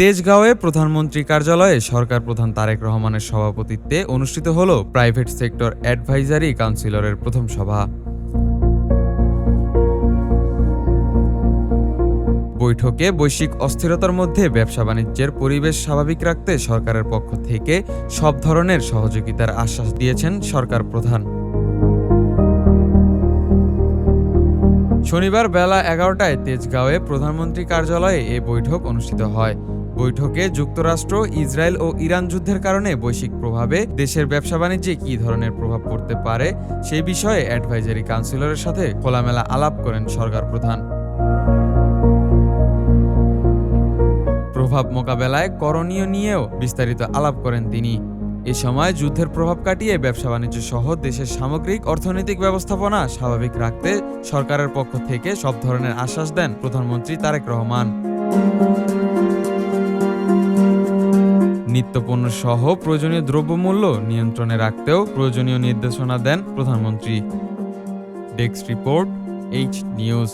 তেজগাঁওয়ে প্রধানমন্ত্রী কার্যালয়ে সরকার প্রধান তারেক রহমানের সভাপতিত্বে অনুষ্ঠিত হলো প্রাইভেট সেক্টর অ্যাডভাইজারি কাউন্সিলরের প্রথম সভা। বৈঠকে বৈশ্বিক অস্থিরতার মধ্যে ব্যবসা-বাণিজ্যের পরিবেশ স্বাভাবিক রাখতে সরকারের পক্ষ থেকে সব ধরনের সহযোগিতার আশ্বাস দিয়েছেন সরকার প্রধান। শনিবার বেলা ১১টায় তেজগাঁওয়ে প্রধানমন্ত্রী কার্যালয়ে এ বৈঠক অনুষ্ঠিত হয়। বৈঠকে যুক্তরাষ্ট্র, ইসরায়েল ও ইরান যুদ্ধের কারণে বৈশ্বিক প্রভাবে দেশের ব্যবসা-বাণিজ্যে কী ধরনের প্রভাব পড়তে পারে সেই বিষয়ে অ্যাডভাইজারি কাউন্সিলরের সাথে খোলামেলা আলাপ করেন সরকার প্রধান। প্রভাব মোকাবেলায় করণীয় নিয়েও বিস্তারিত আলাপ করেন তিনি। এ সময় যুদ্ধের প্রভাব কাটিয়ে ব্যবসা-বাণিজ্য সহ দেশের সামগ্রিক অর্থনৈতিক ব্যবস্থাপনা স্বাভাবিক রাখতে সরকারের পক্ষ থেকে সব ধরনের আশ্বাস দেন প্রধানমন্ত্রী তারেক রহমান। নিত্যপণ্য সহ প্রয়োজনীয় দ্রব্যমূল্য নিয়ন্ত্রণে রাখতেও প্রয়োজনীয় নির্দেশনা দেন প্রধানমন্ত্রী। Desk report, H news.